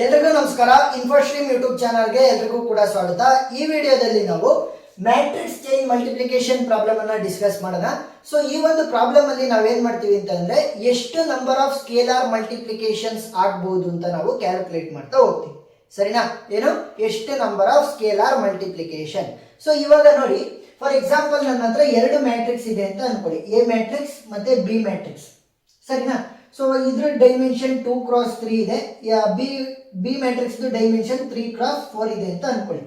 ಎಲ್ರಿಗೂ ನಮಸ್ಕಾರ. ಇನ್ಫೋಸ್ಟ್ರೀಮ್ ಯೂಟ್ಯೂಬ್ ಚಾನಲ್ಗೆ ಎಲ್ರಿಗೂ ಕೂಡ ಸ್ವಾಗತ. ಈ ವಿಡಿಯೋದಲ್ಲಿ ನಾವು ಮ್ಯಾಟ್ರಿಕ್ಸ್ ಚೈನ್ ಮಲ್ಟಿಪ್ಲಿಕೇಶನ್ ಪ್ರಾಬ್ಲಮ್ ಅನ್ನ ಡಿಸ್ಕಸ್ ಮಾಡೋಣ. ಸೊ ಈ ಒಂದು ಪ್ರಾಬ್ಲಮ್ ಅಲ್ಲಿ ನಾವೇನ್ ಮಾಡ್ತೀವಿ ಅಂತಂದ್ರೆ ಎಷ್ಟು ನಂಬರ್ ಆಫ್ ಸ್ಕೇಲಾರ್ ಮಲ್ಟಿಪ್ಲಿಕೇಶನ್ಸ್ ಆಗ್ಬಹುದು ಅಂತ ನಾವು ಕ್ಯಾಲ್ಕುಲೇಟ್ ಮಾಡ್ತಾ ಹೋಗ್ತೀವಿ. ಸರಿನಾ? ಏನು ಎಷ್ಟು number of scalar multiplication. So ಇವಾಗ ನೋಡಿ, ಫಾರ್ ಎಕ್ಸಾಂಪಲ್ ನನ್ನ ಹತ್ರ ಎರಡು ಮ್ಯಾಟ್ರಿಕ್ಸ್ ಇದೆ ಅಂತ ಅನ್ಕೊಳ್ಳಿ, ಎ ಮ್ಯಾಟ್ರಿಕ್ಸ್ ಮತ್ತೆ ಬಿ ಮ್ಯಾಟ್ರಿಕ್ಸ್. ಸರಿನಾ? ಸೊ ಇದ್ರ ಡೈಮೆನ್ಷನ್ 2x3 ಇದೆ, ಬಿ ಮ್ಯಾಟ್ರಿಕ್ಸ್ ಡೈಮೆನ್ಷನ್ 3x4 ಇದೆ ಅಂತ ಅನ್ಕೊಳ್ಳಿ.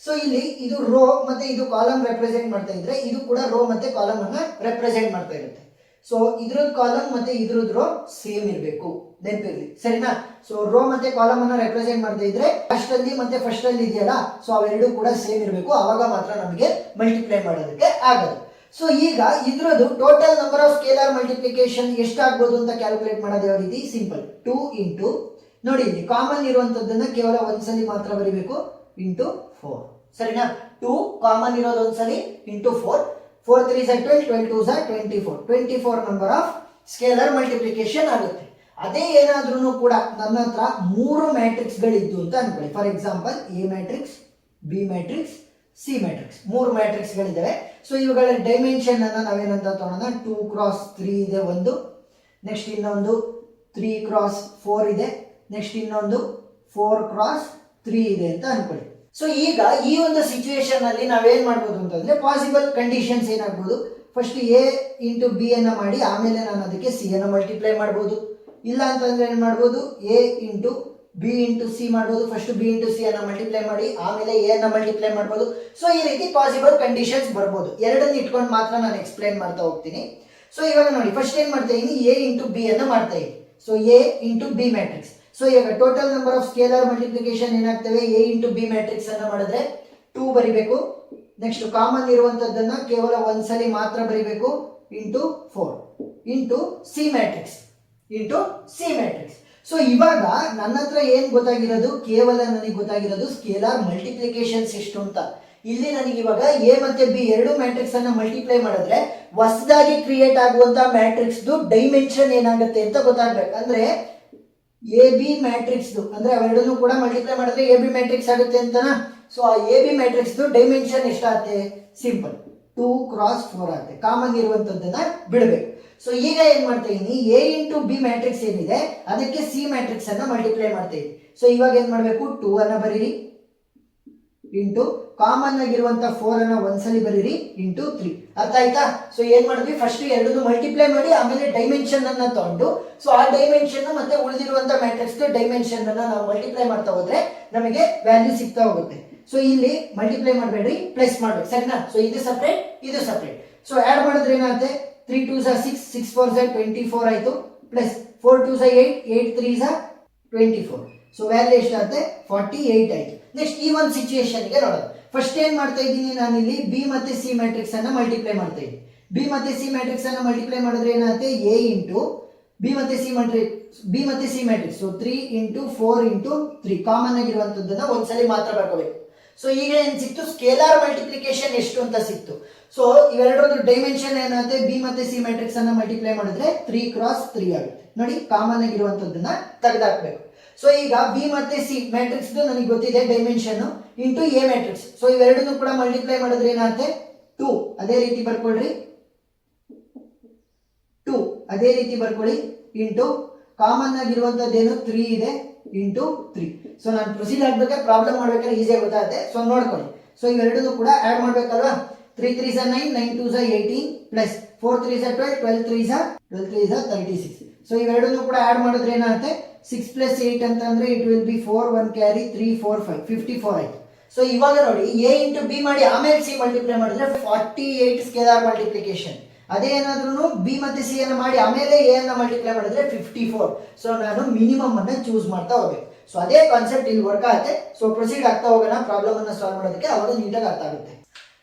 ಸೊ ಇಲ್ಲಿ ಇದು ರೋ ಮತ್ತೆ ಇದು ಕಾಲಮ್ ರೆಪ್ರೆಸೆಂಟ್ ಮಾಡ್ತಾ ಇದ್ರೆ ಇದು ಕೂಡ ರೋ ಮತ್ತೆ ಕಾಲಮ್ ಅನ್ನ ರೆಪ್ರೆಸೆಂಟ್ ಮಾಡ್ತಾ ಇರುತ್ತೆ. ಸೊ ಇದ್ರದ್ದು ಕಾಲಮ್ ಮತ್ತೆ ಇದ್ರದ್ದು ರೋ ಸೇಮ್ ಇರಬೇಕು, ನೆನಪಿರ್ಲಿ. ಸರಿನಾ? ಸೊ ರೋ ಮತ್ತೆ ಕಾಲಮ್ ಅನ್ನ ರೆಪ್ರೆಸೆಂಟ್ ಮಾಡ್ತಾ ಇದ್ರೆ ಫಸ್ಟ್ ಅಲ್ಲಿ ಮತ್ತೆ ಫಸ್ಟ್ ಅಲ್ಲಿ ಇದೆಯಲ್ಲ, ಸೊ ಅವೆರಡು ಕೂಡ ಸೇಮ್ ಇರಬೇಕು, ಆವಾಗ ಮಾತ್ರ ನಮಗೆ ಮಲ್ಟಿಪ್ಲೈ ಮಾಡೋದಕ್ಕೆ ಆಗೋದು. ಸೊ ಈಗ ಇದ್ರದ್ದು total number of scalar multiplication ಎಷ್ಟಾಗ್ಬೋದು ಅಂತ ಕ್ಯಾಲ್ಕುಲೇಟ್ ಮಾಡೋದು ಯಾವ ರೀತಿ? ಸಿಂಪಲ್. 2 ಇಂಟು ನೋಡಿ, ಇಲ್ಲಿ ಕಾಮನ್ ಇರುವಂತದ್ದನ್ನ ಕೇವಲ ಒಂದ್ಸಲಿ ಮಾತ್ರ ಬರೀಬೇಕು, ಇಂಟು 4. ಸರಿನಾ? 2 ಕಾಮನ್ ಇರೋದು ಒಂದ್ಸಲಿ into 4. 4 3 12, 12 2 24. 24 number of scalar multiplication ಆಗುತ್ತೆ. ಅದೇ ಏನಾದ್ರೂ ಕೂಡ ನನ್ನ ಹತ್ರ 3 ಮ್ಯಾಟ್ರಿಕ್ಸ್ ಗಳಿದ್ದು ಅಂತ ಅನ್ಕೊಳ್ಳಿ. For example A matrix, B matrix, C matrix, 3 matrix ಗಳಿದ್ದಾವೆ. ಸೊ ಇವುಗಳ ಡೈಮೆನ್ಷನ್ ಅನ್ನ ನಾವೇನಂತ ತಗೊಳ್ಳೋಣ? 2x3 ಇದೆ ಒಂದು, ನೆಕ್ಸ್ಟ್ ಇನ್ನೊಂದು 3x4 ಇದೆ, ನೆಕ್ಸ್ಟ್ ಇನ್ನೊಂದು 4x3 ಇದೆ ಅಂತ ಅನ್ಕೊಳ್ಳಿ. ಸೊ ಈಗ ಈ ಒಂದು ಸಿಚುವೇಶನ್ ಅಲ್ಲಿ ನಾವೇನ್ ಮಾಡ್ಬೋದು ಅಂತಂದ್ರೆ ಪಾಸಿಬಲ್ ಕಂಡೀಷನ್ಸ್ ಏನಾಗ್ಬೋದು? ಫಸ್ಟ್ ಎ ಇಂಟು ಬಿ ಅನ್ನ ಮಾಡಿ ಆಮೇಲೆ ನಾನು ಅದಕ್ಕೆ ಸಿ ಅನ್ನ ಮಲ್ಟಿಪ್ಲೈ ಮಾಡ್ಬೋದು. ಇಲ್ಲ ಅಂತಂದ್ರೆ ಏನ್ ಮಾಡ್ಬೋದು? A into B into C ಮಾಡ್ಬೋದು. ಫಸ್ಟ್ ಬಿ ಇಂಟು ಸಿ ಅನ್ನ ಮಲ್ಟಿಪ್ಲೈ ಮಾಡಿ ಆಮೇಲೆ ಎ ಅನ್ನ ಮಲ್ಟಿಪ್ಲೈ ಮಾಡ್ಬೋದು. ಸೊ ಈ ರೀತಿ ಪಾಸಿಬಲ್ ಕಂಡೀಷನ್ಸ್ ಬರ್ಬೋದು. ಎರಡನ್ನ ಇಟ್ಕೊಂಡು ಮಾತ್ರ ನಾನು ಎಕ್ಸ್ಪ್ಲೈನ್ ಮಾಡ್ತಾ ಹೋಗ್ತೀನಿ. ಸೊ ಇವಾಗ ನೋಡಿ, ಫಸ್ಟ್ ಏನ್ ಮಾಡ್ತಾ ಇದೀನಿ? ಎ ಇಂಟು ಬಿ ಅನ್ನ ಮಾಡ್ತಾ ಇದೀನಿ. So A into B matrix. So ಈಗ total number of scalar multiplication ಏನಾಗ್ತವೆ? ಎ ಇಂಟು ಬಿ ಮ್ಯಾಟ್ರಿಕ್ಸ್ ಅನ್ನ ಮಾಡಿದ್ರೆ 2 ಬರಿಬೇಕು. ನೆಕ್ಸ್ಟ್ ಕಾಮನ್ ಇರುವಂತದ್ದನ್ನ ಕೇವಲ ಒಂದ್ಸಲಿ ಮಾತ್ರ ಬರಿಬೇಕು, into 4 into C matrix, into C matrix. So ಇವಾಗ ನನ್ನ ಹತ್ರ ಏನ್ ಗೊತ್ತಾಗಿರೋದು? ಕೇವಲ ನನಗೆ ಗೊತ್ತಾಗಿರೋದು ಸ್ಕೇಲಾರ್ ಮಲ್ಟಿಪ್ಲಿಕೇಶನ್ಸ್ ಎಷ್ಟು ಅಂತ. ಇಲ್ಲಿ ನನಗೆ ಇವಾಗ ಎ ಮತ್ತೆ ಬಿ ಎರಡು ಮ್ಯಾಟ್ರಿಕ್ಸ್ ಅನ್ನ ಮಲ್ಟಿಪ್ಲೈ ಮಾಡಿದ್ರೆ ಹೊಸದಾಗಿ ಕ್ರಿಯೇಟ್ ಆಗುವಂತ ಮ್ಯಾಟ್ರಿಕ್ಸ್ ಡೈಮೆನ್ಷನ್ ಏನಾಗುತ್ತೆ ಅಂತ ಗೊತ್ತಾಗ್ಬೇಕು. ಅಂದ್ರೆ ಎ ಬಿ ಮ್ಯಾಟ್ರಿಕ್ಸ್ ಅಂದ್ರೆ ಅವೆರಡನ್ನು ಕೂಡ ಮಲ್ಟಿಪ್ಲೈ ಮಾಡಿದ್ರೆ ಎ ಬಿ ಮ್ಯಾಟ್ರಿಕ್ಸ್ ಆಗುತ್ತೆ ಅಂತನಾ? ಸೊ ಆ ಎ ಬಿ ಮ್ಯಾಟ್ರಿಕ್ಸ್ ಡೈಮೆನ್ಷನ್ ಎಷ್ಟಾಗುತ್ತೆ? ಸಿಂಪಲ್ 2x4 ಆಗುತ್ತೆ. ಕಾಮನ್ ಇರುವಂತದ್ದನ್ನ ಬಿಡಬೇಕು. ಸೊ ಈಗ ಏನ್ ಮಾಡ್ತಾ ಇದೀನಿ? ಎ ಇಂಟು ಬಿ ಮ್ಯಾಟ್ರಿಕ್ಸ್ ಏನಿದೆ ಅದಕ್ಕೆ ಸಿ ಮ್ಯಾಟ್ರಿಕ್ಸ್ ಅನ್ನ ಮಲ್ಟಿಪ್ಲೈ ಮಾಡ್ತಾ ಇದೀನಿ. ಸೊ ಇವಾಗ ಏನ್ ಮಾಡ್ಬೇಕು? 2 ಅನ್ನ ಬರೀರಿ, ಇಂಟು ಕಾಮನ್ ಆಗಿರುವಂತ 4 ಅನ್ನ ಒಂದ್ಸಲಿ ಬರೀರಿ, ಇಂಟು 3. ಅರ್ಥ ಆಯ್ತಾ? ಸೊ ಏನ್ ಮಾಡಿದ್ವಿ? ಫಸ್ಟ್ ಎರಡನ್ನು ಮಲ್ಟಿಪ್ಲೈ ಮಾಡಿ ಆಮೇಲೆ ಡೈಮೆನ್ಷನ್ ಅನ್ನ ತಗೊಂಡು, ಸೊ ಆ ಡೈಮೆನ್ಷನ್ ಮತ್ತೆ ಉಳಿದಿರುವಂತ ಮ್ಯಾಟ್ರಿಕ್ಸ್ ಡೈಮೆನ್ಷನ್ ಅನ್ನ ನಾವು ಮಲ್ಟಿಪ್ಲೈ ಮಾಡ್ತಾ ಹೋದ್ರೆ ನಮಗೆ ವ್ಯಾಲ್ಯೂ ಸಿಗ್ತಾ ಹೋಗುತ್ತೆ. ಸೊ ಇಲ್ಲಿ ಮಲ್ಟಿಪ್ಲೈ ಮಾಡಬೇಡ್ರಿ, ಪ್ಲಸ್ ಮಾಡ್ಬೇಕು. ಸರಿನಾ? ಸೊ ಇದು ಸಪ್ರೇಟ್, ಇದು ಸಪ್ರೇಟ್. ಸೊ ಆಡ್ ಮಾಡಿದ್ರೆ ಏನಾಗುತ್ತೆ? 3 2 6, 6 4 24 ಆಯ್ತು, ಪ್ಲಸ್ 4 2 8, 8 3 24. ಸೊ ವ್ಯಾಲ್ಯೂ ಎಷ್ಟಾಗುತ್ತೆ? 48 ಆಯ್ತು. ನೆಕ್ಸ್ಟ್ ಈ ಒಂದು ಸಿಚುಯೇಷನ್ ಗೆ ನೋಡೋಣ. ಫಸ್ಟ್ ಏನ್ ಮಾಡ್ತಾ ಇದ್ದೀನಿ? ನಾನು ಇಲ್ಲಿ ಬಿ ಮತ್ತೆ ಸಿ ಮ್ಯಾಟ್ರಿಕ್ಸ್ ಅನ್ನ ಮಲ್ಟಿಪ್ಲೈ ಮಾಡ್ತಾ ಇದ್ದೀನಿ. ಬಿ ಮತ್ತೆ ಸಿ ಮ್ಯಾಟ್ರಿಕ್ಸ್ ಅನ್ನ ಮಲ್ಟಿಪ್ಲೈ ಮಾಡಿದ್ರೆ ಏನಾಗುತ್ತೆ? ಎ ಇಂಟು ಬಿ ಮತ್ತೆ C matrix. So 3 into 4 into 3 common ಆಗಿರುವಂತದ್ದನ್ನ ಒಂದ್ಸಲಿ ಮಾತ್ರ ಬರ್ಕೋಬೇಕು. ಸೊ ಈಗ ಏನ್ ಸಿಕ್ತು? ಸ್ಕೇಲಾರ್ ಮಲ್ಟಿಪ್ಲಿಕೇಶನ್ ಎಷ್ಟು ಅಂತ ಸಿಕ್ತು. ಸೊ ಇವೆರಡರದ್ದು ಡೈಮೆನ್ಷನ್ ಏನಾಗುತ್ತೆ? ಬಿ ಮತ್ತೆ ಸಿ ಮ್ಯಾಟ್ರಿಕ್ಸ್ ಅನ್ನ ಮಲ್ಟಿಪ್ಲೈ ಮಾಡಿದ್ರೆ 3x3 ಆಗುತ್ತೆ. ನೋಡಿ, ಕಾಮನ್ ಆಗಿರುವಂತದ್ದನ್ನ ತೆಗೆದಾಕ್ಬೇಕು. ಸೊ ಈಗ ಬಿ ಮತ್ತೆ ಸಿ ಮ್ಯಾಟ್ರಿಕ್ಸ್ ನನಗೆ ಗೊತ್ತಿದೆ dimension, into A matrix. So ಇವೆರಡನ್ನು ಕೂಡ ಮಲ್ಟಿಪ್ಲೈ ಮಾಡಿದ್ರೆ ಏನಾಗುತ್ತೆ? 2. ಅದೇ ರೀತಿ ಬರ್ಕೊಳ್ರಿ, 2 ಅದೇ ರೀತಿ ಬರ್ಕೊಳ್ಳಿ, ಇಂಟು ಕಾಮನ್ ಆಗಿರುವಂತದ್ದೇನು 3 ಇದೆ, ಇಂಟು 3. ಸೊ ನಾನು ಪ್ರೊಸೀಡ್ ಆಗ್ಬೇಕಾದ್ರೆ ಪ್ರಾಬ್ಲಮ್ ಮಾಡ್ಬೇಕಾದ್ರೆ ಈಸಿಯಾಗಿ ಗೊತ್ತಾಗುತ್ತೆ. ಸೊ ನೋಡ್ಕೊಳ್ಳಿ. ಸೊ ಇವೆರಡನ್ನು ಕೂಡ ಆಡ್ ಮಾಡ್ಬೇಕಲ್ವಾ? 3 3 9, 9 2 18, ಪ್ಲಸ್ 4 3 12, 12 3 36. ಸೊ ಇವೆರಡನ್ನು ಕೂಡ ಆಡ್ ಮಾಡಿದ್ರೆ ಏನಾಗುತ್ತೆ? 6 + 8 ಅಂತ ಅಂದ್ರೆ ಇಟ್ ವಿಲ್ ಬಿ 4 1 ಕ್ಯಾರಿ 3 4 5 54 ಆಯ್ತು. ಸೊ ಇವಾಗ ನೋಡಿ, ಎ ಇಂಟು ಬಿ ಮಾಡಿ ಆಮೇಲೆ ಸಿ ಮಲ್ಟಿಪ್ಲೈ ಮಾಡಿದ್ರೆ 48 ಸ್ಕೇಲಾರ್ ಮಲ್ಟಿಪ್ಲಿಕೇಶನ್. ಅದೇ ಏನಾದ್ರೂ ಬಿ ಮತ್ತೆ ಸಿ ಅನ್ನ ಮಾಡಿ ಆಮೇಲೆ ಎ ಅನ್ನ ಮಲ್ಟಿಪ್ಲೈ ಮಾಡಿದ್ರೆ 54. ಸೊ ನಾನು ಮಿನಿಮಮ್ ಅನ್ನ ಚೂಸ್ ಮಾಡ್ತಾ ಹೋಗ್ಬೇಕು. ಸೊ ಅದೇ ಕಾನ್ಸೆಪ್ಟ್ ಇಲ್ಲಿ ವರ್ಕ್ ಆಗುತ್ತೆ. ಸೊ ಪ್ರೊಸೀಡ್ ಆಗ್ತಾ ಹೋಗೋಣ ಪ್ರಾಬ್ಲಮ್ ಅನ್ನ ಸಾಲ್ವ್ ಮಾಡೋದಕ್ಕೆ, ಅವಾಗ ನೀಟಾಗಿ ಅರ್ಥ ಆಗುತ್ತೆ.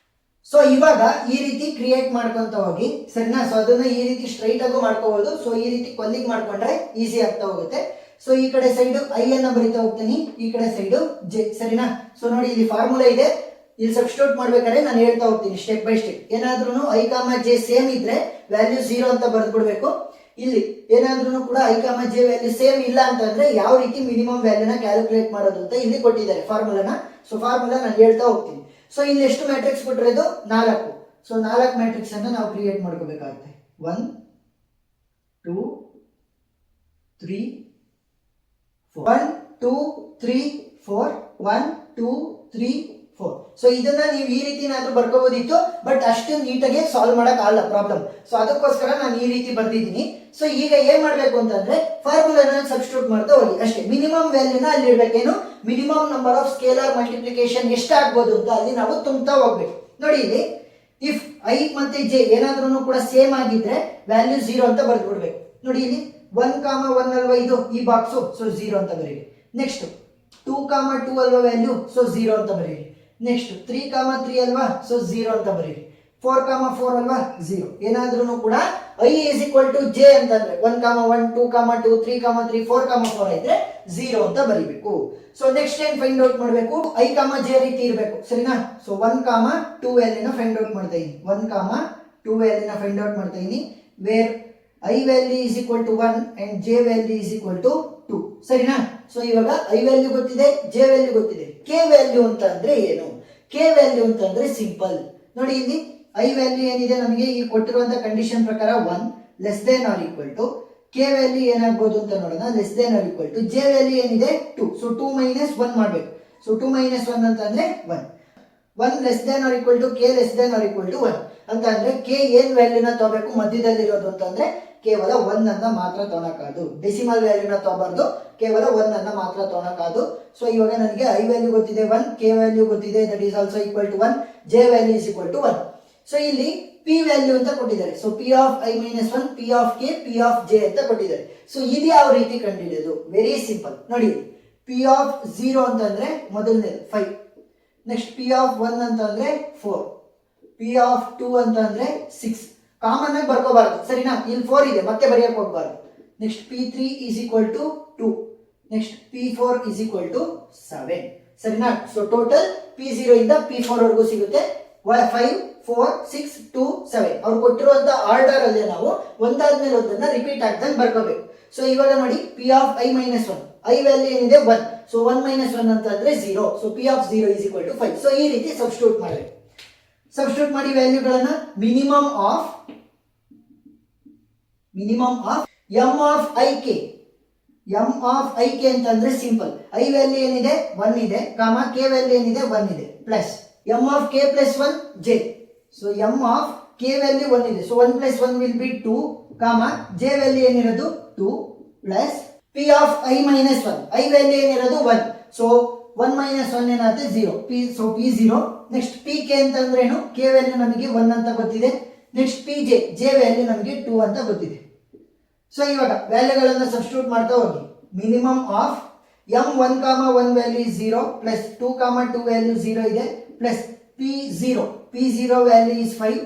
ಸೊ ಇವಾಗ ಈ ರೀತಿ ಕ್ರಿಯೇಟ್ ಮಾಡ್ಕೊಂತ ಹೋಗಿ, ಸರಿನಾ? ಸೊ ಅದನ್ನ ಈ ರೀತಿ ಸ್ಟ್ರೈಟ್ ಆಗು ಮಾಡ್ಕೋಬಹುದು. ಸೊ ಈ ರೀತಿ ಕೊಲ್ಲಿಗೆ ಮಾಡ್ಕೊಂಡ್ರೆ ಈಸಿ ಆಗ್ತಾ ಹೋಗುತ್ತೆ. ಸೊ ಈ ಕಡೆ ಸೈಡ್ ಐ ಅನ್ನ ಬರಿತಾ ಹೋಗ್ತೀನಿ, ಈ ಕಡೆ ಸೈಡ್ ಜೆ. ಸರಿನಾ? ಸೊ ನೋಡಿ, ಇಲ್ಲಿ ಫಾರ್ಮುಲಾ ಇದೆ, ಇಲ್ಲಿ ಸಬ್ಸ್ಟಿಟ್ಯೂಟ್ ಮಾಡ್ಬೇಕಾದ್ರೆ ನಾನು ಹೇಳ್ತಾ ಹೋಗ್ತೀನಿ ಸ್ಟೆಪ್ ಬೈ ಸ್ಟೆಪ್. ಏನಾದ್ರೂ ಐ ಕಾಮ ಜೆ ಸೇಮ್ ಇದ್ರೆ ವ್ಯಾಲ್ಯೂ 0 ಅಂತ ಬರೆದ್ಬಿಡ್ಬೇಕು. ಇಲ್ಲಿ ಏನಾದ್ರೂ ಕೂಡ I comma J value same ಇಲ್ಲ ಅಂತಂದ್ರೆ ಯಾವ ರೀತಿ ಮಿನಿಮಮ್ ವ್ಯಾಲ್ಯೂನ ಕ್ಯಾಲ್ಕುಲೇಟ್ ಮಾಡೋದು ಅಂತ ಇಲ್ಲಿ ಕೊಟ್ಟಿದ್ದಾರೆ ಫಾರ್ಮುಲಾನ. ಸೊ ಫಾರ್ಮುಲಾ ನಾನು ಹೇಳ್ತಾ ಹೋಗ್ತೀನಿ. ಸೊ ಇಲ್ಲಿ ಎಷ್ಟು ಮ್ಯಾಟ್ರಿಕ್ಸ್ ಕೊಟ್ಟಿರೋದು 4. ಸೊ 4 ಮ್ಯಾಟ್ರಿಕ್ಸ್ ಅನ್ನ ನಾವು ಕ್ರಿಯೇಟ್ ಮಾಡ್ಕೋಬೇಕಾಗುತ್ತೆ. 1 2 3 4 1 2 3 4 1 2 3 4. ಸೊ ಇದನ್ನ ನೀವು ಈ ರೀತಿ ಏನಾದ್ರೂ ಬರ್ಕೋಬಹುದಿತ್ತು, ಬಟ್ ಅಷ್ಟು ನೀಟಾಗಿ ಸಾಲ್ವ್ ಮಾಡಕ್ ಆಗಲ್ಲ ಪ್ರಾಬ್ಲಮ್. ಸೊ ಅದಕ್ಕೋಸ್ಕರ ನಾನು ಈ ರೀತಿ ಬರ್ದಿದ್ದೀನಿ. ಸೊ ಈಗ ಏನ್ ಮಾಡ್ಬೇಕು ಅಂತಂದ್ರೆ ಫಾರ್ಮುಲಾನ ಸಬ್ಸ್ಟಿಟ್ಯೂಟ್ ಮಾಡ್ತಾ ಹೋಗಿ ಅಷ್ಟೇ. ಮಿನಿಮಮ್ ವ್ಯಾಲ್ಯೂನ ಅಲ್ಲಿ ಇಡ್ಬೇಕೇನು, minimum number of scalar multiplication ಎಷ್ಟಾಗ್ಬೋದು ಅಂತ ಅಲ್ಲಿ ನಾವು ತುಂಬ್ತಾ ಹೋಗ್ಬೇಕು. ನೋಡಿ ಇಲ್ಲಿ ಇಫ್ ಐ ಮತ್ತೆ ಜೆ ಏನಾದ್ರೂ ಕೂಡ ಸೇಮ್ ಆಗಿದ್ರೆ ವ್ಯಾಲ್ಯೂ 0 ಅಂತ ಬರ್ದು ಬಿಡ್ಬೇಕು. ನೋಡಿ ಇಲ್ಲಿ 1,1 ಅಲ್ವಾ ಇದು ಈ ಬಾಕ್ಸು, ಸೊ 0 ಅಂತ ಬರೀರಿ. ನೆಕ್ಸ್ಟ್ 2,2 ಅಲ್ವಾ ವ್ಯಾಲ್ಯೂ, ಸೊ 0 ಅಂತ ಬರೀರಿ. ನೆಕ್ಸ್ಟ್ 3,3 ಅಲ್ವಾ, ಸೊ 0 ಅಂತ ಬರೀರಿ. 4,4 ಅಲ್ವಾ 0. ಏನಾದ್ರೂ ಕೂಡ I is equal to J ಅಂತಂದ್ರೆ 1,1 2,2 3,3 4,4 ಇದ್ರೆ 0 ಅಂತ ಬರೀಬೇಕು. ಸೊ ನೆಕ್ಸ್ಟ್ ಏನ್ ಫೈಂಡ್ ಔಟ್ ಮಾಡಬೇಕು, ಐ ಕಾಮ ಜೆ ರೀತಿ ಇರಬೇಕು, ಸರಿನಾ. ಸೊ 1,2 ವ್ಯಾಲ್ಯೂನ ಫೈಂಡ್ ಔಟ್ ಮಾಡ್ತಾ ಇದೀನಿ. 1,2 ವ್ಯಾಲ್ಯೂನ ಫೈಂಡ್ ಔಟ್ ಮಾಡ್ತಾ ಇದೀನಿ. Where I value is equal to 1 and J value is equal to 2, ಸರಿನಾ. ಸೊ ಇವಾಗ ಐ ವ್ಯಾಲ್ಯೂ ಗೊತ್ತಿದೆ, ಜೆ ವ್ಯಾಲ್ಯೂ ಗೊತ್ತಿದೆ. ಕೆ ವ್ಯಾಲ್ಯೂ ಅಂತ ಅಂದ್ರೆ ಏನು, ಕೆ ವ್ಯಾಲ್ಯೂ ಅಂತ ಅಂದ್ರೆ ಸಿಂಪಲ್. ನೋಡಿ ಇಲ್ಲಿ ಐ ವ್ಯಾಲ್ಯೂ ಏನಿದೆ ನಮಗೆ ಈ ಕೊಟ್ಟಿರುವಂತ ಕಂಡೀಷನ್ ಪ್ರಕಾರ 1 less than or equal to, K value ಏನಾಗಬಹುದು ಅಂತ ನೋಡೋಣ, less than or equal to, J value ಏನಿದೆ 2. ಸೊ 2 - 1 ಮಾಡಬೇಕು. ಸೊ 2 - 1 ಅಂತ ಅಂದ್ರೆ 1. 1 less than or equal to K less than or equal to 1 ಅಂತ ಅಂದ್ರೆ ಕೆ ಏನ್ ವ್ಯಾಲ್ಯೂನ ತಗೋಬೇಕು ಮಧ್ಯದಲ್ಲಿರೋದು ಅಂತಂದ್ರೆ ಕೇವಲ 1 ಅನ್ನ ಮಾತ್ರ ತಗೊಳಕಾದು. ಡೆಸಿಮಲ್ ವ್ಯಾಲ್ಯೂನ ತಗೋಬಾರ್ದು, ಕೇವಲ 1 ಅನ್ನ ಮಾತ್ರ ತಗೊಳಕಾದು. ಸೊ ಇವಾಗ ನನಗೆ ಐ ವ್ಯಾಲ್ಯೂ ಗೊತ್ತಿದೆ 1, ಕೆ ವ್ಯಾಲ್ಯೂ ಗೊತ್ತಿದೆ, that is also equal to 1, J value is equal to 1. So ಇಲ್ಲಿ ಪಿ ವ್ಯಾಲ್ಯೂ ಅಂತ ಕೊಟ್ಟಿದ್ದಾರೆ. So P of I - 1, P of K, P of J ಅಂತ ಕೊಟ್ಟಿದ್ದಾರೆ. ಸೊ ಇದು ಯಾವ ರೀತಿ ಕಂಡುಹಿಡಿಯೋದು, ವೆರಿ ಸಿಂಪಲ್. ನೋಡಿ ಪಿ ಆಫ್ 0 ಅಂತಂದ್ರೆ ಮೊದಲನೇದು 5, ನೆಕ್ಸ್ಟ್ ಪಿ ಆಫ್ 1 ಅಂತಂದ್ರೆ 4, ಪಿ ಆಫ್ 2 ಅಂತಂದ್ರೆ 6. ಕಾಮನ್ ಆಗಿ ಬರ್ಕೋಬಾರ್ದು, ಸರಿನಾ. ಇಲ್ಲಿ 4 ಇದೆ, ಮತ್ತೆ ಬರೆಯಕ್ಕೆ ಹೋಗಬಾರ್ದು. Next P3 is equal to 2, next P4 is equal to 7, ಸರಿನಾ. ಸೊ ಟೋಟಲ್ P0 ಇಂದ P4 ವರೆಗೂ ಸಿಗುತ್ತೆ. 5 4 6 2 7 ಅವ್ರು ಕೊಟ್ಟಿರುವಂತ ಆರ್ಡರ್ ಅಲ್ಲಿ ನಾವು ಒಂದಾದ್ಮೇಲೆ ಒಂದನ್ನ ರಿಪೀಟ್ ಆಗ್ದಂಗೆ ಬರ್ಕೋಬೇಕು. ಸೊ ಇವಾಗ ನೋಡಿ P of I - 1, I value ಏನಿದೆ 1, ಸೊ 1 - 1 ಅಂತ ಅಂದ್ರೆ 0. So P of 0 is equal to 5. So ಈ ರೀತಿ ಸಬ್ಸ್ಟಿಟ್ಯೂಟ್ ಮಾಡಬೇಕು. ಸಬ್ಸ್ಟಿಟ್ಯೂಟ್ ಮಾಡಿ ವ್ಯಾಲ್ಯೂಗಳನ್ನ minimum of M of I K. M of I K ಅಂತಂದ್ರೆ ಸಿಂಪಲ್, ಐ ವ್ಯಾಲ್ಯೂ ಏನಿದೆ 1 ಇದೆ, ಕಾಮ ಕೆ ವ್ಯಾಲ್ಯೂ ಏನಿದೆ 1 ಇದೆ, plus M of K plus 1 J. So M of K value 1 ಇದೆ, so 1 + 1 will be 2, comma J value ಏನಿರೋದು 2 plus P of I - 1, I value ಏನಿರೋದು 1, so 1 - 1 ಏನಾಗುತ್ತೆ 0, P. So P0. Next P K ಅಂತಂದ್ರೇನು, K value ನಮಗೆ 1 ಅಂತ ಗೊತ್ತಿದೆ. Next P J, J value ನಮಗೆ 2 ಅಂತ ಗೊತ್ತಿದೆ. ಸೊ ಇವಾಗ ವ್ಯಾಲ್ಯೂಗಳನ್ನ ಸಬ್ಸ್ಟಿಟ್ಯೂಟ್ ಮಾಡ್ತಾ ಹೋಗಿ. Minimum of m1, 1 value is 0 plus 2, 2 value 0 ಇದೆ, plus P0 value is 5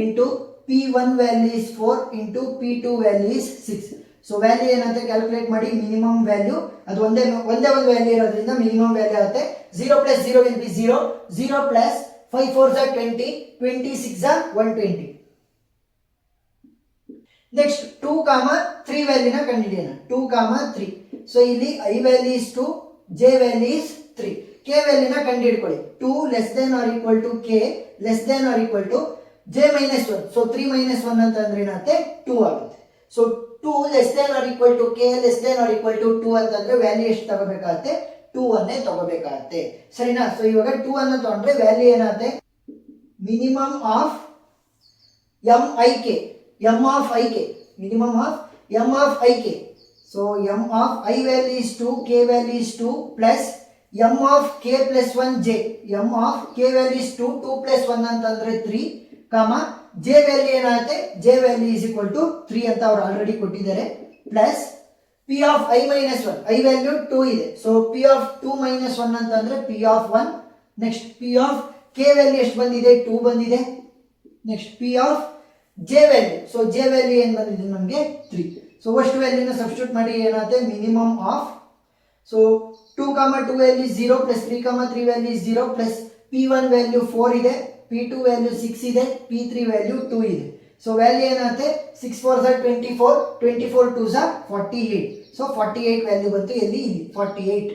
into P1 value is 4 into P2 value is 6. So value ಏನಂತ ಕ್ಯಾಲ್ಕುಲೇಟ್ ಮಾಡಿ. ಮಿನಿಮಮ್ ವ್ಯಾಲ್ಯೂ ಅದು ಒಂದೇ ಒಂದು ವ್ಯಾಲ್ಯೂ ಇರೋದ್ರಿಂದ ಮಿನಿಮಮ್ ವ್ಯಾಲ್ಯೂ ಆಗುತ್ತೆ. 0 + 0 ವಿಲ್ ಬಿ 0, 0 ಪ್ಲಸ್ 5 4 20, 20 6 120. ನೆಕ್ಸ್ಟ್ 2, 3 ವ್ಯಾಲ್ಯೂನ ಕಂಡುಹಿಡಿಯೋಣ. 2, 3. ಸೊ ಇಲ್ಲಿ I value is 2, J value is 3, K ವ್ಯಾಲ್ಯೂನ ಕಂಡುಹಿಡ್ಕೊಳ್ಳಿ. 2 less than or equal to K less than or equal to J - 1. So 3 - 1 ಅಂತಂದ್ರೆ ಏನಾಗುತ್ತೆ 2 ಆಗುತ್ತೆ. So 2 less than or equal to K less than or equal to 2 ಅಂತಂದ್ರೆ value ಎಷ್ಟು ತಗೋಬೇಕಾಗುತ್ತೆ, 2 ಅನ್ನೇ ತಗೋಬೇಕಾಗುತ್ತೆ, ಸರಿನಾ. So ಇವಾಗ 2 ಅನ್ನ ತಗೊಂಡ್ರೆ ವ್ಯಾಲ್ಯೂ ಏನಾಗುತ್ತೆ, minimum of M I K, M of I K, minimum of M of I K. So M of I value is 2, K value is 2 plus M of K plus 1 J. M of K value is 2, 2 + 1 ಅಂತಂದ್ರೆ 3, comma J value ಏನಾಗುತ್ತೆ, J value is equal to 3 ಅಂತ ಅವ್ರು already ಕೊಟ್ಟಿದ್ದಾರೆ, plus P of I - 1, I value 2 ಇದೆ, so P of 2 - 1 ಅಂತಂದ್ರೆ P of 1. Next P of K value ಎಷ್ಟು ಬಂದಿದೆ, 2 ಬಂದಿದೆ. Next P of J value, so J value ಏನು ಬಂದಿದೆ ನಮಗೆ 3. ಸೊ ಅಷ್ಟು ವ್ಯಾಲ್ಯೂನ ಸಬ್ಸ್ಟಿಟ್ಯೂಟ್ ಮಾಡಿ ಏನಾಗುತ್ತೆ, minimum of. So 2, 2 value 0 plus 3, 3 value 0 plus P1 value 4 ಇದೆ, P2 ವ್ಯಾಲ್ಯೂ 6 ಇದೆ, P3 ವ್ಯಾಲ್ಯೂ 2 ಇದೆ. ಸೊ ವ್ಯಾಲ್ಯೂ ಏನಾಗುತ್ತೆ 6 4 24, 24 2 48. ಸೊ 48 ವ್ಯಾಲ್ಯೂ ಬಂತು ಎಲ್ಲಿ ಇಲ್ಲಿ 48.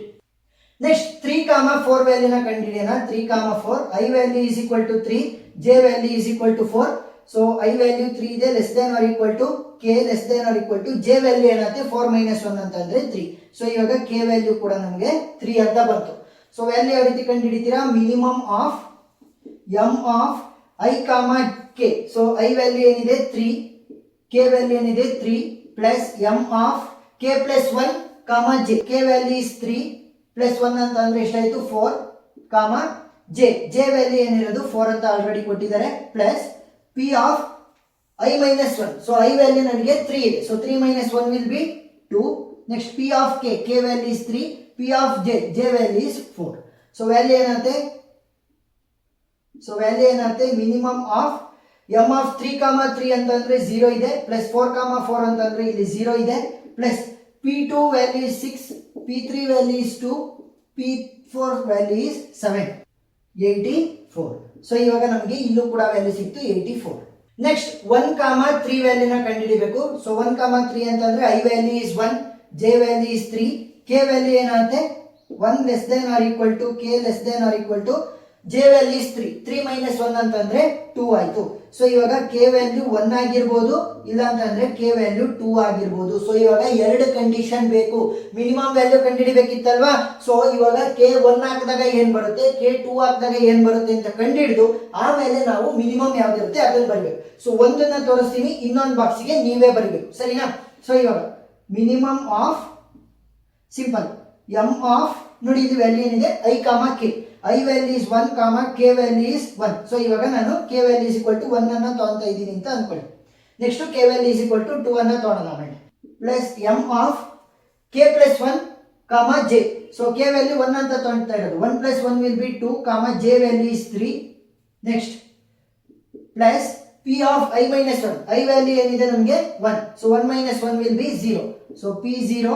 ನೆಕ್ಸ್ಟ್ 3, 4 ವ್ಯಾಲ್ಯೂನ ಕಂಡುಹಿಡಿಯೋಣ. 3, 4 I value is equal to 3, J value is equal to 4. So I value 3 ಇದೆ, less than or equal to K less than or equal to J value ಏನಾಗುತ್ತೆ 4 - 1 ಅಂತಂದ್ರೆ 3. So ಇವಾಗ K value ಕೂಡ ನಮಗೆ 3 ಅಂತ ಬಂತು. ಸೊ ವ್ಯಾಲ್ಯೂ ಯಾವ ರೀತಿ ಕಂಡುಹಿಡಿತೀರಾ? Minimum of m of I, K. So I value ಏನಿದೆ 3, K ವ್ಯಾಲ್ಯೂ ಏನಿದೆ 3 plus m of K plus 1, J. K value is 3 plus 1 ಅಂತ ಅಂದ್ರೆ ಎಷ್ಟಾಯ್ತು 4, J ವ್ಯಾಲ್ಯೂ ಏನಿರೋದು 4 ಅಂತ ಆಲ್ರೆಡಿ ಕೊಟ್ಟಿದ್ದಾರೆ, plus P of I minus 1. So I value ನನಗೆ 3 ಇದೆ. So 3 - 1 will be 2. Next P of K value is 3, P of J value is 4. So value ಏನಾಗುತ್ತೆ minimum of m of 3, 3 ಅಂತಂದ್ರೆ 0 ಇದೆ, plus 4, 4 ಅಂತಂದ್ರೆ ಇಲ್ಲಿ 0 ಇದೆ, plus P2 value is 6, P3 value is 2, P4 value is 7, 84. So ಇವಾಗ ನಮಗೆ ಇಲ್ಲೂ ಕೂಡ ವ್ಯಾಲ್ಯೂ ಸಿಕ್ತು 84. ನೆಕ್ಸ್ಟ್ 1, 3 ವ್ಯಾಲ್ಯೂನ ಕಂಡುಹಿಡಿಬೇಕು. ಸೊ 1, 3 ಅಂತಂದ್ರೆ I value is 1, J value is 3, K value ಏನಾಗುತ್ತೆ 1 less than or equal to K less than or equal to J value is 3, 3 - 1 ಅಂತಂದ್ರೆ 2 ಆಯ್ತು. ಸೊ ಇವಾಗ K ವ್ಯಾಲ್ಯೂ 1 ಆಗಿರ್ಬೋದು, ಇಲ್ಲ ಅಂತಂದ್ರೆ K ವ್ಯಾಲ್ಯೂ 2 ಆಗಿರ್ಬೋದು. ಸೊ ಇವಾಗ ಎರಡು ಕಂಡೀಷನ್ ಬೇಕು. ಮಿನಿಮಮ್ ವ್ಯಾಲ್ಯೂ ಕಂಡುಹಿಡಿಬೇಕಿತ್ತಲ್ವಾ? ಸೊ ಇವಾಗ K 1 ಹಾಕಿದಾಗ ಏನ್ ಬರುತ್ತೆ, K 2 ಹಾಕಿದಾಗ ಏನ್ ಬರುತ್ತೆ ಅಂತ ಕಂಡುಹಿಡಿದು ಆಮೇಲೆ ನಾವು ಮಿನಿಮಮ್ ಯಾವ್ದಿರುತ್ತೆ ಅದನ್ನ ಬರಿಬೇಕು. ಸೊ ಒಂದನ್ನ ತೋರಿಸ್ತೀನಿ, ಇನ್ನೊಂದು ಬಾಕ್ಸಿಗೆ ನೀವೇ ಬರಿಬೇಕು, ಸರಿನಾ? ಸೊ ಇವಾಗ minimum of simple m of ನೋಡಿ ಇದು ವ್ಯಾಲ್ಯೂ ಏನಿದೆ I, K. I value is 1, K value is 1. So ಇವಾಗ ನಾನು K value is equal to 1 ಅನ್ನ ತಗೊಂತಾ ಇದ್ದೀನಿ ಅಂತ ಅನ್ಕೊಳ್ಳಿ. Next K value is equal to 2 ಅನ್ನ ತಗೊಳ್ಳೋಣ ಆಮೇಲೆ, plus m of K plus 1, J. So K value 1 ಅಂತ ತಗೊಳ್ತಾ ಇರೋದು, 1 plus 1 will be 2, J value is 3. Next plus P of I minus 1. I value ಏನಿದೆ ನಮಗೆ 1. So 1 - 1 will be 0. So P 0.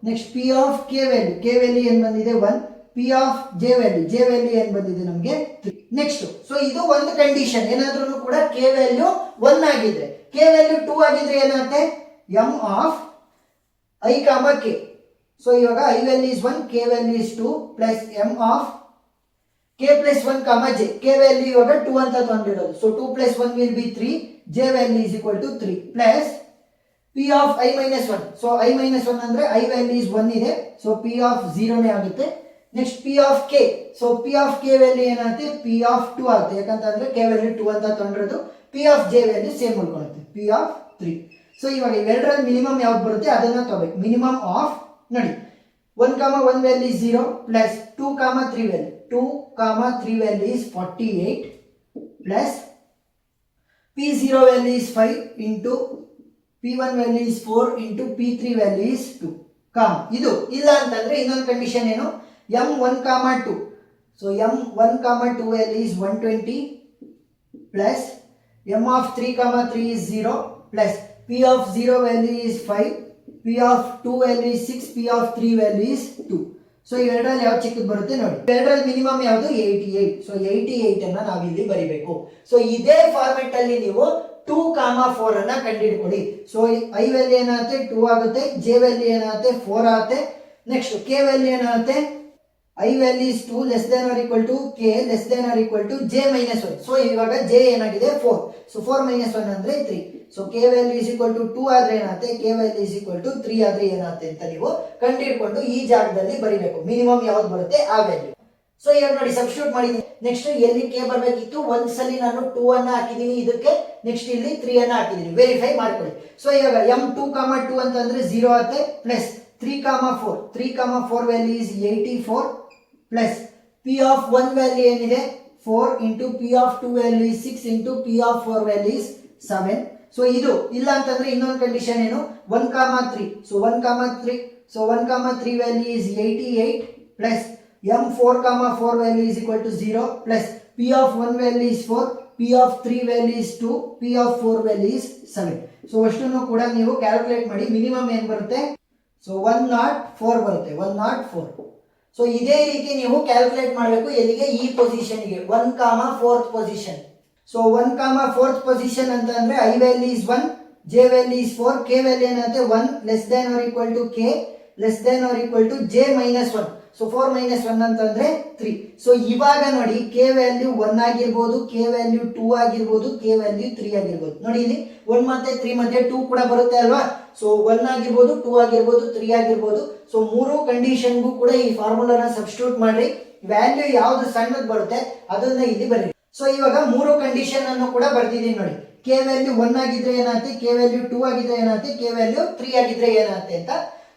Next P of K value ಏನು ಬಂದಿದೆ 1, P of J value ಏನು ಬಂದಿದೆ ನಮಗೆ 3. ನೆಕ್ಸ್ಟ್ ಸೊ ಇದು ಒಂದು ಕಂಡೀಷನ್. ಏನಾದ್ರೂ ಕೂಡ K ವ್ಯಾಲ್ಯೂ 1 ಆಗಿದ್ರೆ, K ವ್ಯಾಲ್ಯೂ 2 ಆಗಿದ್ರೆ ಏನಾಗುತ್ತೆ m of I, K. So ಇವಾಗ I value is 1, K value is 2 plus m of K plus 1, J. K value ಇವಾಗ 2 ಅಂತ ತಗೊಂಡಿರೋದು. So 2 plus 1 will be 3, J value is equal to 3 plus P of I minus 1. So I minus 1 ಅಂದ್ರೆ I value is 1 ಇದೆ, so P of 0 ಆಗುತ್ತೆ. Next P of K. So P of K value ಏನಾಗುತ್ತೆ P of 2 ಆಗುತ್ತೆ, ಯಾಕಂತಂದ್ರೆ K value 2 ಅಂತ ತಗೊಂಡಿರೋದು. P of J value same ಉಳ್ಕೊಳ್ಳುತ್ತೆ, P of 3. So ಇವಾಗ ಇವೆರಡರಲ್ಲಿ ಮಿನಿಮಮ್ ಯಾವ್ದು ಬರುತ್ತೆ ಅದನ್ನ ತಗೋಬೇಕು. ಮಿನಿಮಮ್ ಆಫ್ ನೋಡಿ 1, 1 value is 0 plus 2, 3 value 2, 3 value is 48 plus P0 value is 5 into P1 value is 4 into P3 value is 2, ಇದು ಇಲ್ಲ ಅಂತಂದ್ರೆ ಇನ್ನೊಂದು ಕಂಡೀಷನ್ ಏನು m 1, 2. So m 1, 2 value is 120 plus m of 3, 3 is 0 plus P of 0 value is 5, P of 2 value is 6, P of 3 value is 2. So ಇವೆರಡರಲ್ಲಿ ಯಾವ್ದು ಚಿಕ್ಕದು ಬರುತ್ತೆ ನೋಡಿ. ಇವೆರಡರಲ್ಲಿ ಮಿನಿಮಮ್ ಯಾವುದು 88. ಸೊ 88 ಅನ್ನ ನಾವಿಲ್ಲಿ ಬರಿಬೇಕು. ಸೊ ಇದೇ ಫಾರ್ಮೆಟ್ ಅಲ್ಲಿ ನೀವು 2, 4 ಅನ್ನ ಕಂಡುಹಿಡ್ಕೊಳ್ಳಿ. ಸೊ I ವ್ಯಾಲ್ಯೂ ಏನಾಗುತ್ತೆ 2 ಆಗುತ್ತೆ, J ವ್ಯಾಲ್ಯೂ ಏನಾಗುತ್ತೆ 4 ಆಗುತ್ತೆ. ನೆಕ್ಸ್ಟ್ K ವ್ಯಾಲ್ಯೂ ಏನಾಗುತ್ತೆ I value is 2 less than or equal to K less than or equal to J minus 1. So ಇವಾಗ J ಏನಾಗಿದೆ 4. ಸೊ 4 - 1 ಅಂದ್ರೆ 3. So K value is equal to 2 ಆದ್ರೆ ಏನಾಗುತ್ತೆ, K value is equal to 3 ಆದ್ರೆ ಏನಾಗುತ್ತೆ ಅಂತ ನೀವು ಕಂಡುಹಿಡ್ಕೊಂಡು ಈ ಜಾಗದಲ್ಲಿ ಬರೀಬೇಕು. ಮಿನಿಮಮ್ ಯಾವ್ದು ಬರುತ್ತೆ ಆ ವ್ಯಾಲ್ಯೂ. ಸೊ ಇವಾಗ ನೋಡಿ ಸಬ್ಸ್ಟಿಟ್ಯೂಟ್ ಮಾಡಿದ್ದೀನಿ. ನೆಕ್ಸ್ಟ್ ಎಲ್ಲಿ K ಬರಬೇಕಿತ್ತು, ಒಂದ್ಸಲಿ ನಾನು 2 ಅನ್ನ ಹಾಕಿದ್ದೀನಿ ಇದಕ್ಕೆ, ನೆಕ್ಸ್ಟ್ ಇಲ್ಲಿ 3 ಅನ್ನ ಹಾಕಿದ್ದೀನಿ. ವೆರಿಫೈ ಮಾಡ್ಕೊಳ್ಳಿ. ಸೊ ಇವಾಗ m 2, 2 ಅಂತಂದ್ರೆ 0 ಆಗುತ್ತೆ, plus 3, 4. 3, 4 value is 84 plus P of 1 value ಏನಿದೆ 4 into P of 2 value is 6 into P of 4 value is 7. So ಇದು ಇಲ್ಲ ಅಂತಂದ್ರೆ ಇನ್ನೊಂದು ಕಂಡೀಷನ್ ಏನು 1, 3. So 1, 3. So 1, 3 value is 88 plus m 4, 4 value is equal to 0 plus P of 1 value is 4, P of 3 value is 2, P of 4 value is 7. So ಅಷ್ಟನ್ನು ಕೂಡ ನೀವು calculate ಮಾಡಿ. Minimum ಏನು ಬರುತ್ತೆ, ಸೊ 104 ಬರುತ್ತೆ, 104. ಸೊ ಇದೇ ರೀತಿ ನೀವು ಕ್ಯಾಲ್ಕುಲೇಟ್ ಮಾಡಬೇಕು. ಎಲ್ಲಿಗೆ ಈ ಪೊಸಿಷನ್ಗೆ 1, 4th position. So 1, 4th position ಅಂತ ಅಂದ್ರೆ I value is 1, J value is 4, K value ಏನಂತೆ 1 less than or equal to K less than or equal to J minus 1. So 4 minus 1 ಅಂತಂದ್ರೆ 3. ಸೊ ಇವಾಗ ನೋಡಿ K ವ್ಯಾಲ್ಯೂ 1 ಆಗಿರ್ಬೋದು, K value 2 ಆಗಿರ್ಬೋದು, K value 3 ಆಗಿರ್ಬೋದು. ನೋಡಿ ಇಲ್ಲಿ 1 ಮತ್ತೆ 3 ಮಧ್ಯೆ 2 ಕೂಡ ಬರುತ್ತೆ ಅಲ್ವಾ. ಸೊ 1 ಆಗಿರ್ಬೋದು, 2 ಆಗಿರ್ಬೋದು, 3 ಆಗಿರ್ಬೋದು. ಸೊ ಮೂರು ಕಂಡೀಷನ್ಗೂ ಕೂಡ ಈ ಫಾರ್ಮುಲಾನ ಸಬ್ಸ್ಟಿಟ್ಯೂಟ್ ಮಾಡ್ರಿ. ವ್ಯಾಲ್ಯೂ ಯಾವ್ದು ಸಣ್ಣದು ಬರುತ್ತೆ ಅದನ್ನ ಇಲ್ಲಿ ಬರೀರಿ. ಸೊ ಇವಾಗ ಮೂರು ಕಂಡೀಷನ್ ಅನ್ನು ಕೂಡ ಬರ್ತಿದೀನಿ ನೋಡಿ. K ವ್ಯಾಲ್ಯೂ 1 ಆಗಿದ್ರೆ ಏನಾಗುತ್ತೆ, K ವ್ಯಾಲ್ಯೂ 2 ಆಗಿದ್ರೆ ಏನಾಗುತ್ತೆ, K ವ್ಯಾಲ್ಯೂ 3 ಆಗಿದ್ರೆ ಏನಾಗುತ್ತೆ ಅಂತ.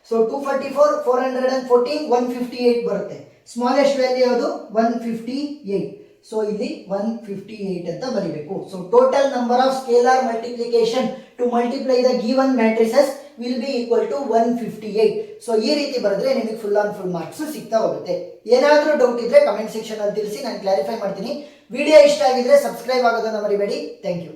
ಸೊ 244, 414, 158 ಬರುತ್ತೆ. ಸ್ಮಾಲೆಸ್ಟ್ ವ್ಯಾಲ್ಯೂ ಯಾವುದು 158. ಸೊ ಇಲ್ಲಿ 158 ಅಂತ ಬರೀಬೇಕು. So total number of scalar multiplication to multiply the given matrices will be equal to 158. ಸೊ ಈ ರೀತಿ ಬರೆದ್ರೆ ನಿಮಗೆ ಫುಲ್ ಆನ್ ಫುಲ್ ಮಾರ್ಕ್ಸ್ ಸಿಗ್ತಾ ಹೋಗುತ್ತೆ. ಏನಾದರೂ ಡೌಟ್ ಇದ್ರೆ ಕಮೆಂಟ್ ಸೆಕ್ಷನ್ ಅಲ್ಲಿ ತಿಳಿಸಿ, ನಾನು ಕ್ಲಾರಿಫೈ ಮಾಡ್ತೀನಿ. ವಿಡಿಯೋ ಇಷ್ಟ ಆಗಿದ್ರೆ ಸಬ್ಸ್ಕ್ರೈಬ್ ಆಗೋದನ್ನ ಮರಿಬೇಡಿ. Thank you.